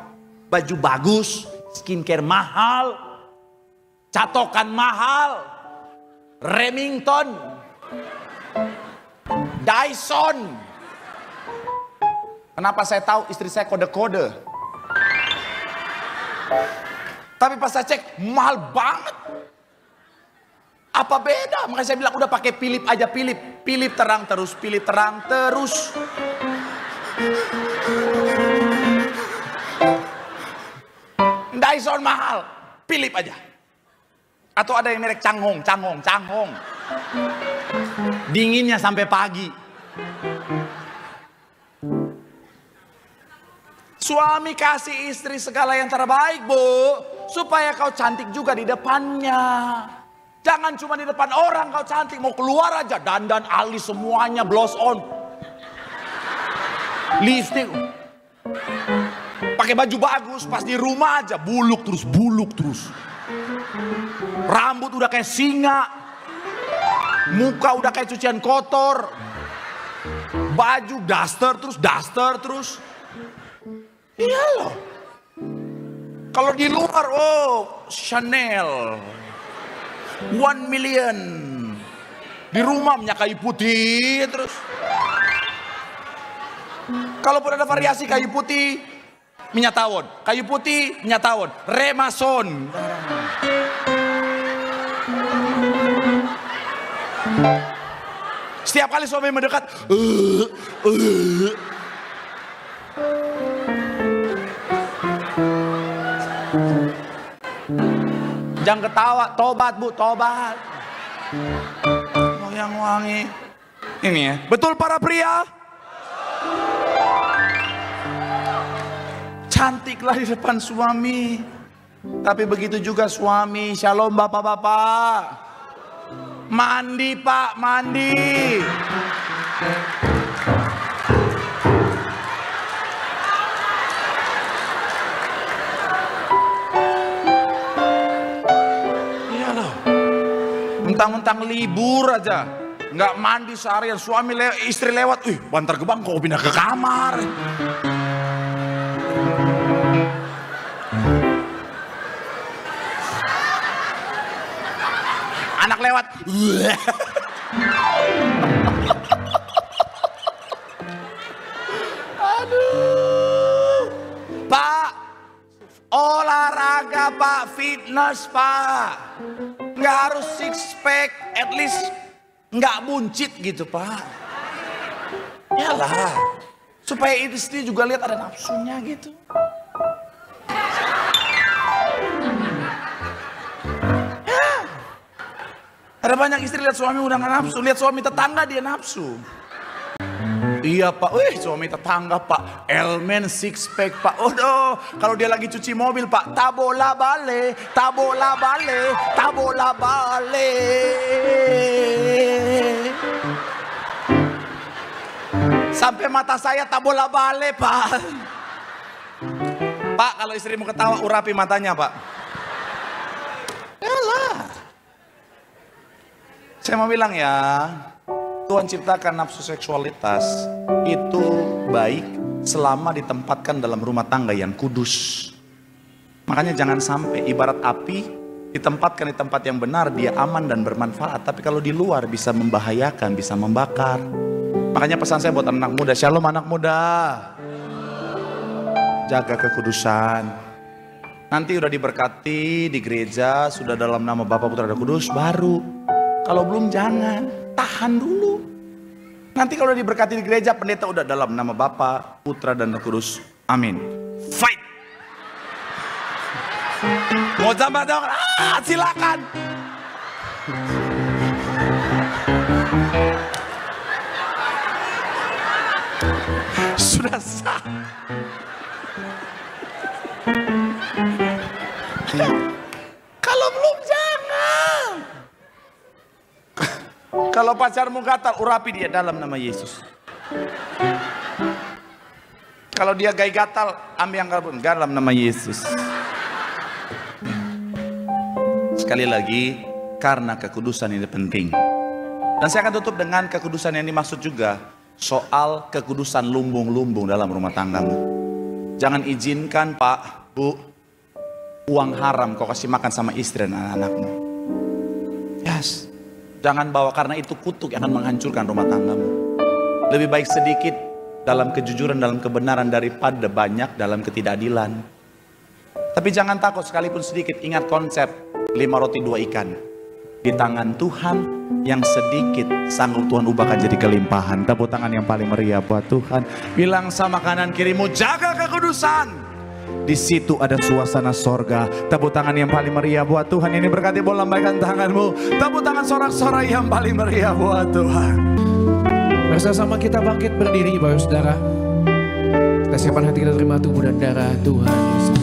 baju bagus, skincare mahal, catokan mahal, Remington, Dyson. Kenapa saya tahu? Istri saya kode-kode. Tapi pas saya cek, mahal banget. Apa beda? Makanya saya bilang udah pakai Philip aja, Philip. Philip terang terus, Philip terang terus. Dyson mahal, Philip aja. Atau ada yang merek Changhong. Dinginnya sampai pagi. Suami kasih istri segala yang terbaik, Bu, supaya kau cantik juga di depannya. Jangan cuma di depan orang kau cantik, mau keluar aja dandan alis semuanya, blush on, lipstick, pakai baju bagus, pas di rumah aja buluk terus. Rambut udah kayak singa, muka udah kayak cucian kotor, baju daster terus. Iya loh. Kalau di luar, oh Chanel 1 million. Di rumah minyak kayu putih terus. Kalaupun ada variasi kayu putih, minyak tawon. Kayu putih, minyak tawon. Remason. Setiap kali suami mendekat, jangan ketawa, tobat Bu, tobat. Yang wangi. Ini ya, betul para pria? Cantiklah di depan suami. Tapi begitu juga suami. Shalom bapak-bapak. Mandi Pak, mandi. Mentang-mentang libur aja, nggak mandi seharian, istri lewat, bantar gebang kok pindah ke kamar. Anak lewat, aduh, Pak, olahraga Pak, fitness Pak. Nggak harus six pack, at least nggak buncit gitu Pak. Yalah, supaya istri juga lihat ada nafsunya gitu. Ya. Ada banyak istri lihat suami udah nggak nafsu, lihat suami tetangga dia nafsu. Iya Pak, suami tetangga Pak, Elmen six pack Pak. Kalau dia lagi cuci mobil Pak, tabola bale. Sampai mata saya tabola bale Pak. Pak, kalau istrimu ketawa urapi matanya Pak. Yalah. Saya mau bilang ya, Tuhan ciptakan nafsu seksualitas itu baik selama ditempatkan dalam rumah tangga yang kudus. Makanya jangan sampai ibarat api ditempatkan di tempat yang benar, dia aman dan bermanfaat. Tapi kalau di luar bisa membahayakan, bisa membakar. Makanya pesan saya buat anak muda, shalom anak muda. Jaga kekudusan. Nanti udah diberkati di gereja, sudah dalam nama Bapa Putra dan Kudus, baru. Kalau belum jangan, tahan dulu. Nanti kalau diberkati di gereja, pendeta udah dalam nama Bapa, Putra dan Roh Kudus. Amin. Fight. Mau tambah dong? Silakan. Sudah sah. Kalau belum jangan. Kalau pacarmu gatal, urapi dia dalam nama Yesus. Kalau dia gay gatal, ambil yang dalam nama Yesus. Sekali lagi, karena kekudusan ini penting. Dan saya akan tutup dengan kekudusan yang dimaksud juga soal kekudusan lumbung-lumbung dalam rumah tanggamu. Jangan izinkan Pak, Bu, uang haram kau kasih makan sama istri dan anak-anakmu. Yes. Jangan bawa, karena itu kutuk yang akan menghancurkan rumah tanggamu. Lebih baik sedikit dalam kejujuran, dalam kebenaran daripada banyak dalam ketidakadilan. Tapi jangan takut sekalipun sedikit. Ingat konsep 5 roti 2 ikan. Di tangan Tuhan yang sedikit sanggup Tuhan ubahkan jadi kelimpahan. Tepuk tangan yang paling meriah buat Tuhan. Bilang sama kanan kirimu, jaga kekudusan. Di situ ada suasana sorga. Tepuk tangan yang paling meriah buat Tuhan. Ini berkati, boleh lambaikan tanganmu. Tepuk tangan sorak-sorai yang paling meriah buat Tuhan. Bersama kita bangkit berdiri Bapak Saudara. Kita siapkan hati kita terima tubuh dan darah Tuhan Yesus.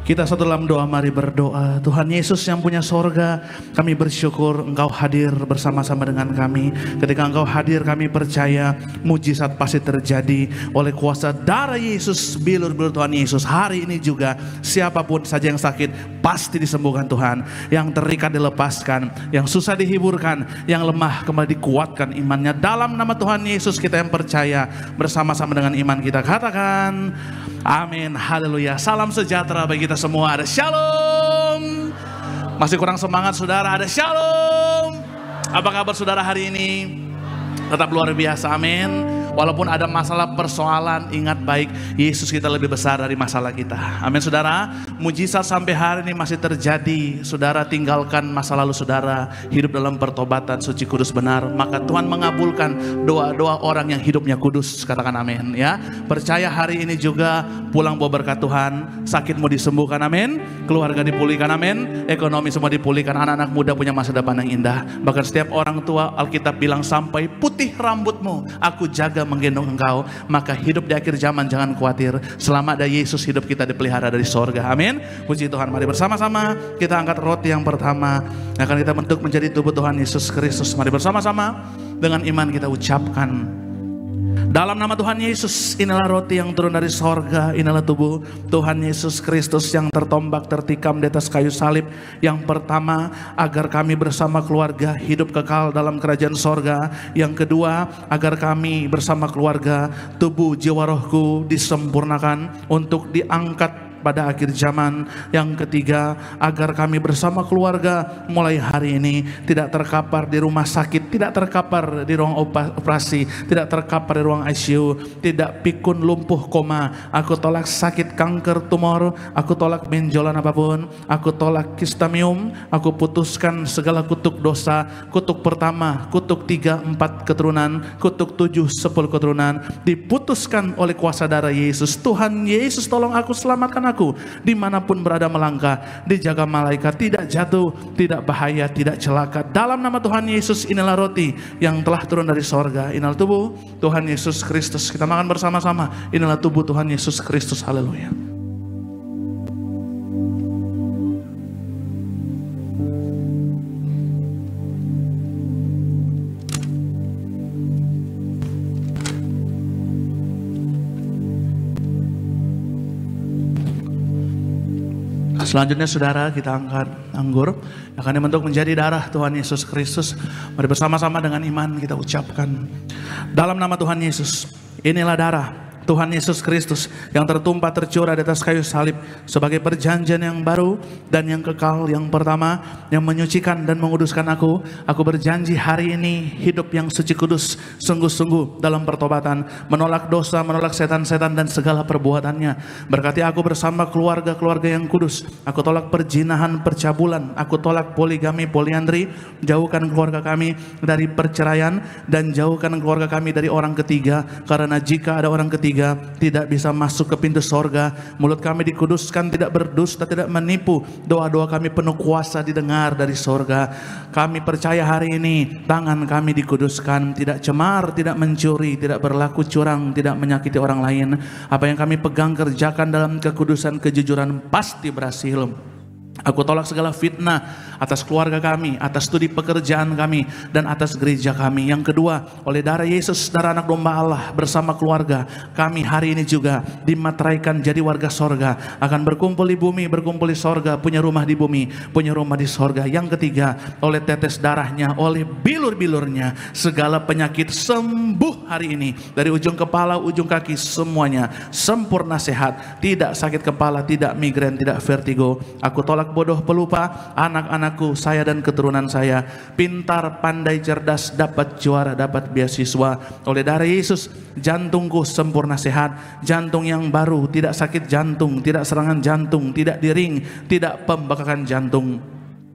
Kita satu dalam doa, mari berdoa. Tuhan Yesus yang punya sorga, kami bersyukur Engkau hadir bersama-sama dengan kami. Ketika Engkau hadir, kami percaya mujizat pasti terjadi oleh kuasa darah Yesus, bilur-bilur Tuhan Yesus. Hari ini juga siapapun saja yang sakit pasti disembuhkan Tuhan. Yang terikat dilepaskan, yang susah dihiburkan, yang lemah kembali dikuatkan imannya. Dalam nama Tuhan Yesus kita yang percaya, bersama-sama dengan iman kita katakan amin, haleluya. Salam sejahtera bagi kita semua. Ada shalom. Masih kurang semangat saudara, ada shalom. Apa kabar saudara hari ini? Tetap luar biasa, amin. Walaupun ada masalah persoalan, ingat baik Yesus kita lebih besar dari masalah kita. Amin saudara. Mujizat sampai hari ini masih terjadi. Saudara tinggalkan masa lalu saudara, hidup dalam pertobatan suci kudus benar, maka Tuhan mengabulkan doa-doa orang yang hidupnya kudus. Katakan amin ya. Percaya hari ini juga pulang bawa berkat Tuhan. Sakitmu disembuhkan, amin. Keluarga dipulihkan, amin. Ekonomi semua dipulihkan. Anak-anak muda punya masa depan yang indah. Bahkan setiap orang tua, Alkitab bilang sampai putih rambutmu aku jaga menggendong engkau. Maka hidup di akhir zaman jangan khawatir. Selama ada Yesus, hidup kita dipelihara dari sorga, amin. Puji Tuhan. Mari bersama-sama kita angkat roti yang pertama yang akan kita bentuk menjadi tubuh Tuhan Yesus Kristus. Mari bersama-sama dengan iman kita ucapkan, dalam nama Tuhan Yesus, inilah roti yang turun dari sorga, inilah tubuh Tuhan Yesus Kristus yang tertombak, tertikam di atas kayu salib. Yang pertama, agar kami bersama keluarga hidup kekal dalam kerajaan sorga. Yang kedua, agar kami bersama keluarga, tubuh jiwa rohku disempurnakan untuk diangkat pada akhir zaman. Yang ketiga, agar kami bersama keluarga mulai hari ini tidak terkapar di rumah sakit, tidak terkapar di ruang operasi, tidak terkapar di ruang ICU, tidak pikun, lumpuh, koma. Aku tolak sakit kanker, tumor, aku tolak benjolan apapun, aku tolak kistamium, aku putuskan segala kutuk dosa, kutuk pertama, kutuk 3, 4 keturunan, kutuk 7, 10 keturunan, diputuskan oleh kuasa darah Yesus. Tuhan Yesus tolong aku, selamatkan aku dimanapun berada melangkah, dijaga malaikat, tidak jatuh, tidak bahaya, tidak celaka. Dalam nama Tuhan Yesus, inilah roti yang telah turun dari sorga, inilah tubuh Tuhan Yesus Kristus. Kita makan bersama-sama. Inilah tubuh Tuhan Yesus Kristus. Haleluya. Selanjutnya saudara, kita angkat anggur akan dibentuk menjadi darah Tuhan Yesus Kristus. Mari bersama-sama dengan iman kita ucapkan, dalam nama Tuhan Yesus, inilah darah Tuhan Yesus Kristus yang tertumpah tercurah di atas kayu salib sebagai perjanjian yang baru dan yang kekal, yang pertama, yang menyucikan dan menguduskan aku. Aku berjanji hari ini hidup yang suci kudus sungguh-sungguh dalam pertobatan, menolak dosa, menolak setan-setan dan segala perbuatannya. Berkati aku bersama keluarga-keluarga yang kudus. Aku tolak perjinahan, percabulan, aku tolak poligami, poliandri. Jauhkan keluarga kami dari perceraian dan jauhkan keluarga kami dari orang ketiga, karena jika ada orang ketiga tidak bisa masuk ke pintu sorga. Mulut kami dikuduskan, tidak berdusta, tidak menipu. Doa-doa kami penuh kuasa didengar dari sorga. Kami percaya hari ini tangan kami dikuduskan, tidak cemar, tidak mencuri, tidak berlaku curang, tidak menyakiti orang lain. Apa yang kami pegang kerjakan dalam kekudusan, kejujuran, pasti berhasil. Aku tolak segala fitnah atas keluarga kami, atas studi pekerjaan kami, dan atas gereja kami. Yang kedua, oleh darah Yesus, darah anak domba Allah, bersama keluarga kami hari ini juga dimateraikan jadi warga sorga, akan berkumpul di bumi, berkumpul di sorga, punya rumah di bumi, punya rumah di sorga. Yang ketiga, oleh tetes darahnya, oleh bilur-bilurnya, segala penyakit sembuh hari ini. Dari ujung kepala, ujung kaki, semuanya sempurna sehat. Tidak sakit kepala, tidak migrain, tidak vertigo. Aku tolak bodoh, pelupa, anak-anakku, saya dan keturunan saya, pintar, pandai, cerdas, dapat juara, dapat beasiswa. Oleh darah Yesus, jantungku sempurna sehat, jantung yang baru, tidak sakit jantung, tidak serangan jantung, tidak diring, tidak pembekakan jantung.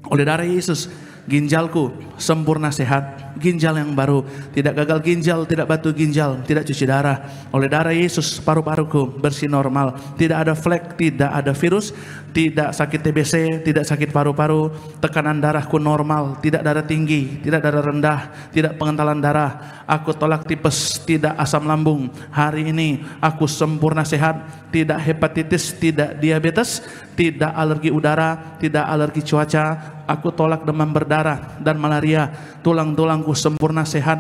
Oleh darah Yesus, ginjalku sempurna sehat, ginjal yang baru, tidak gagal ginjal, tidak batu ginjal, tidak cuci darah. Oleh darah Yesus, paru-paruku bersih normal, tidak ada flek, tidak ada virus, tidak sakit TBC, tidak sakit paru-paru. Tekanan darahku normal, tidak darah tinggi, tidak darah rendah, tidak pengentalan darah. Aku tolak tipes, tidak asam lambung. Hari ini aku sempurna sehat, tidak hepatitis, tidak diabetes, tidak alergi udara, tidak alergi cuaca. Aku tolak demam berdarah dan malaria. Tulang-tulangku sempurna sehat,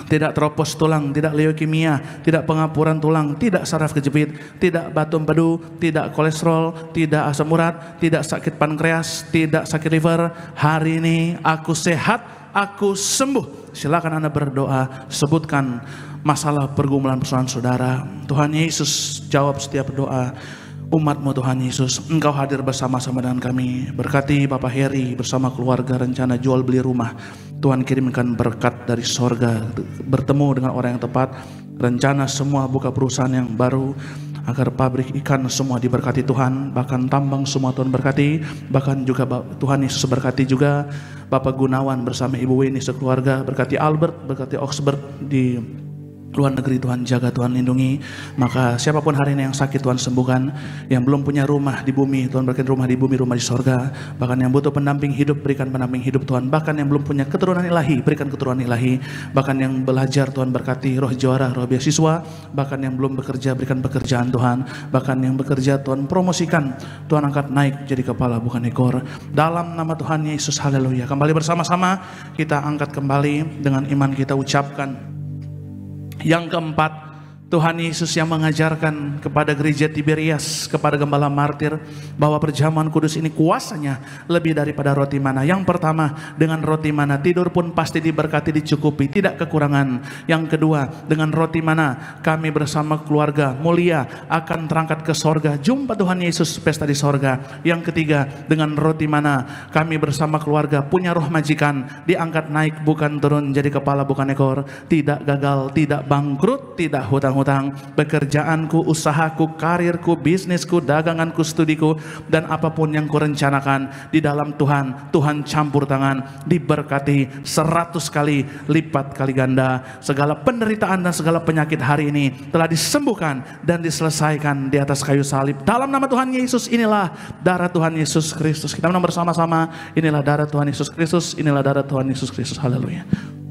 tidak teropos tulang, tidak leukemia, tidak pengapuran tulang, tidak saraf kejepit, tidak batu empedu, tidak kolesterol, tidak asam urat, tidak sakit pankreas, tidak sakit liver. Hari ini aku sehat, aku sembuh. Silakan Anda berdoa, sebutkan masalah pergumulan persoalan saudara. Tuhan Yesus jawab setiap doa umat-Mu. Tuhan Yesus, Engkau hadir bersama-sama dengan kami. Berkati Bapak Heri bersama keluarga rencana jual beli rumah. Tuhan kirimkan berkat dari sorga, bertemu dengan orang yang tepat. Rencana semua buka perusahaan yang baru, agar pabrik ikan semua diberkati Tuhan, bahkan tambang semua Tuhan berkati. Bahkan juga Tuhan Yesus berkati juga Bapak Gunawan bersama Ibu Weni sekeluarga. Berkati Albert, berkati Oxford di luar negeri. Tuhan jaga, Tuhan lindungi. Maka siapapun hari ini yang sakit Tuhan sembuhkan. Yang belum punya rumah di bumi, Tuhan berikan rumah di bumi, rumah di sorga. Bahkan yang butuh pendamping hidup, berikan pendamping hidup Tuhan. Bahkan yang belum punya keturunan ilahi, berikan keturunan ilahi. Bahkan yang belajar, Tuhan berkati roh juara, roh beasiswa. Bahkan yang belum bekerja, berikan pekerjaan Tuhan. Bahkan yang bekerja, Tuhan promosikan, Tuhan angkat naik jadi kepala bukan ekor. Dalam nama Tuhan Yesus, haleluya. Kembali bersama-sama kita angkat kembali dengan iman kita ucapkan. Yang keempat, Tuhan Yesus yang mengajarkan kepada gereja Tiberias, kepada gembala martir, bahwa perjamuan kudus ini kuasanya lebih daripada roti mana. Yang pertama, dengan roti mana tidur pun pasti diberkati, dicukupi, tidak kekurangan. Yang kedua, dengan roti mana kami bersama keluarga mulia akan terangkat ke sorga, jumpa Tuhan Yesus pesta di sorga. Yang ketiga, dengan roti mana kami bersama keluarga punya roh majikan, diangkat naik bukan turun, jadi kepala bukan ekor, tidak gagal, tidak bangkrut, tidak hutang-hutang. Pekerjaanku, usahaku, karirku, bisnisku, daganganku, studiku, dan apapun yang kurencanakan di dalam Tuhan, Tuhan campur tangan, diberkati 100 kali lipat kali ganda. Segala penderitaan dan segala penyakit hari ini telah disembuhkan dan diselesaikan di atas kayu salib. Dalam nama Tuhan Yesus, inilah darah Tuhan Yesus Kristus. Kita menang bersama-sama, inilah darah Tuhan Yesus Kristus, inilah darah Tuhan Yesus Kristus. Haleluya.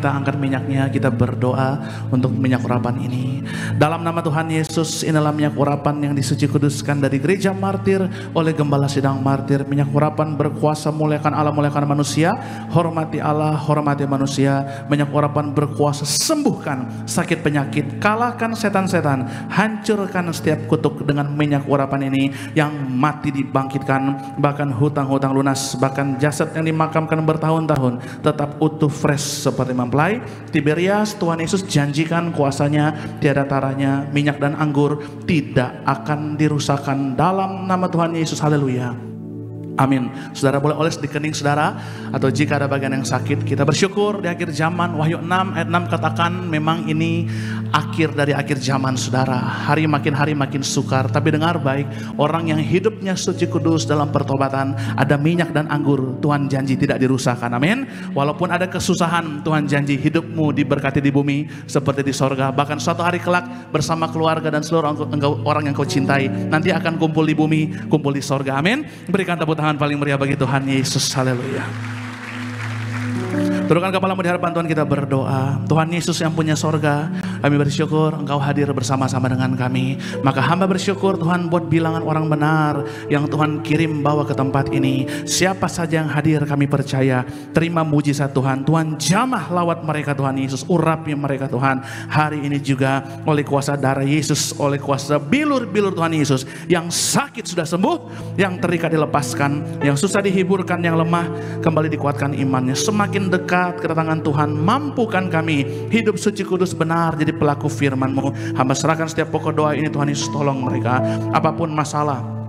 Kita angkat minyaknya, kita berdoa untuk minyak urapan ini. Dalam nama Tuhan Yesus, inilah minyak urapan yang disuci kuduskan dari gereja martir oleh gembala sidang martir. Minyak urapan berkuasa muliakan Allah, muliakan manusia. Hormati Allah, hormati manusia. Minyak urapan berkuasa sembuhkan sakit penyakit, kalahkan setan-setan, hancurkan setiap kutuk dengan minyak urapan ini. Yang mati dibangkitkan, bahkan hutang-hutang lunas, bahkan jasad yang dimakamkan bertahun-tahun tetap utuh, fresh seperti mempelai. Tiberias, Tuhan Yesus janjikan kuasanya tiada taranya, minyak dan anggur tidak akan dirusakkan dalam nama Tuhan Yesus. Haleluya. Amin. Saudara boleh oles di kening saudara, atau jika ada bagian yang sakit, kita bersyukur di akhir zaman. Wahyu 6 ayat 6 katakan memang ini akhir dari akhir zaman saudara. Hari makin sukar, tapi dengar baik, orang yang hidupnya suci kudus dalam pertobatan, ada minyak dan anggur, Tuhan janji tidak dirusakkan. Amin. Walaupun ada kesusahan, Tuhan janji hidupmu diberkati di bumi seperti di sorga. Bahkan suatu hari kelak bersama keluarga dan seluruh orang yang kau cintai nanti akan kumpul di bumi, kumpul di sorga. Amin. Berikan tepuk tangan paling meriah bagi Tuhan Yesus. Haleluya. Turunkan kepalamu di hadapan Tuhan, kita berdoa. Tuhan Yesus yang punya sorga, kami bersyukur Engkau hadir bersama-sama dengan kami. Maka hamba bersyukur Tuhan buat bilangan orang benar yang Tuhan kirim bawa ke tempat ini. Siapa saja yang hadir kami percaya terima mujizat Tuhan. Tuhan jamah lawat mereka Tuhan Yesus, urapi mereka Tuhan. Hari ini juga oleh kuasa darah Yesus, oleh kuasa bilur-bilur Tuhan Yesus, yang sakit sudah sembuh, yang terikat dilepaskan, yang susah dihiburkan, yang lemah kembali dikuatkan imannya. Semakin dekat kedatangan Tuhan, mampukan kami hidup suci kudus benar jadi pelaku firman-Mu. Hamba serahkan setiap pokok doa ini Tuhan Yesus, tolong mereka apapun masalah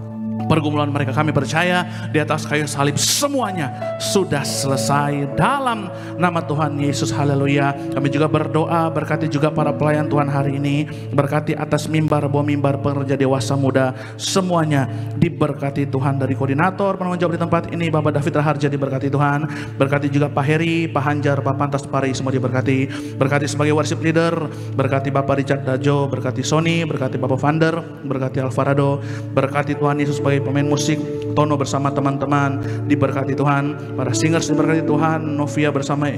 pergumulan mereka, kami percaya di atas kayu salib semuanya sudah selesai dalam nama Tuhan Yesus. Haleluya. Kami juga berdoa berkati juga para pelayan Tuhan hari ini, berkati atas mimbar, bawah mimbar, pekerja dewasa muda, semuanya diberkati Tuhan. Dari koordinator penanggung jawab di tempat ini Bapak David Raharja diberkati Tuhan, berkati juga Pak Heri, Pak Hanjar, Pak Pantas Pari, semua diberkati. Berkati sebagai worship leader, berkati Bapak Richard Dajo, berkati Sony, berkati Bapak Vander, berkati Alvarado, berkati Tuhan Yesus sebagai pemain musik, Tono bersama teman-teman diberkati Tuhan, para singers diberkati Tuhan, Novia bersama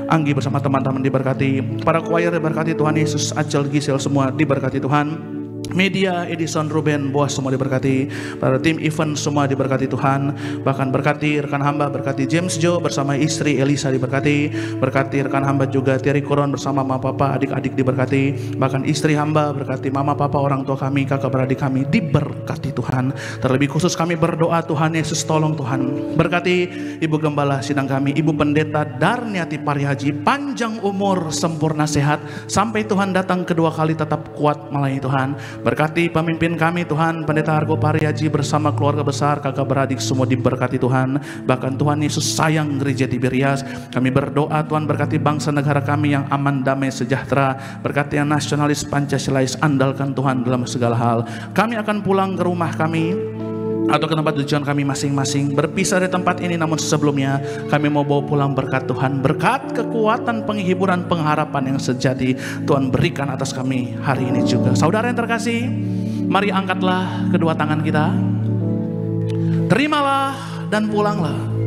Anggi bersama teman-teman diberkati, para choir diberkati Tuhan Yesus, Acel, Gisel semua diberkati Tuhan. Media, Edison, Ruben, Boas semua diberkati. Para tim event semua diberkati Tuhan. Bahkan berkati rekan hamba, berkati James Joe bersama istri Elisa diberkati. Berkati rekan hamba juga Terry Koron bersama mama papa, adik-adik diberkati. Bahkan istri hamba berkati mama papa, orang tua kami, kakak beradik kami diberkati Tuhan. Terlebih khusus kami berdoa Tuhan Yesus, tolong Tuhan berkati Ibu Gembala sidang kami, Ibu Pendeta Darniati Parihaji, panjang umur, sempurna sehat sampai Tuhan datang kedua kali, tetap kuat melayani Tuhan. Berkati pemimpin kami Tuhan, Pendeta Argo Parihaji bersama keluarga besar, kakak beradik semua diberkati Tuhan. Bahkan Tuhan Yesus sayang gereja Tiberias. Kami berdoa Tuhan berkati bangsa negara kami yang aman, damai, sejahtera. Berkati yang nasionalis, Pancasilais, andalkan Tuhan dalam segala hal. Kami akan pulang ke rumah kami atau ke tempat tujuan kami masing-masing, berpisah dari tempat ini, namun sebelumnya kami mau bawa pulang berkat Tuhan, berkat kekuatan, penghiburan, pengharapan yang sejati Tuhan berikan atas kami hari ini juga. Saudara yang terkasih, mari angkatlah kedua tangan kita, terimalah dan pulanglah.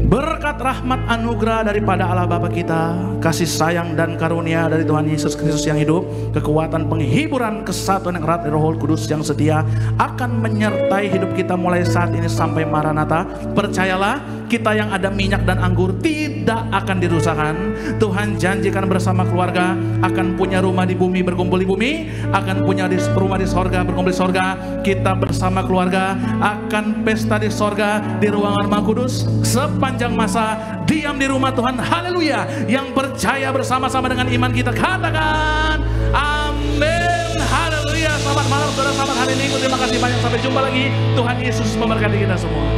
Berkat rahmat anugerah daripada Allah Bapa kita, kasih sayang dan karunia dari Tuhan Yesus Kristus yang hidup, kekuatan penghiburan, kesatuan yang erat dari Roh Kudus yang setia akan menyertai hidup kita mulai saat ini sampai Maranatha. Percayalah, kita yang ada minyak dan anggur tidak akan dirusakkan. Tuhan janjikan bersama keluarga akan punya rumah di bumi, berkumpul di bumi, akan punya rumah di sorga, berkumpul di sorga. Kita bersama keluarga akan pesta di sorga, di ruangan Maha Kudus sepanjang masa diam di rumah Tuhan. Haleluya. Yang percaya bersama-sama dengan iman kita katakan amin. Haleluya. Selamat malam saudara, selamat hari Minggu. Terima kasih banyak, sampai jumpa lagi. Tuhan Yesus memberkati kita semua.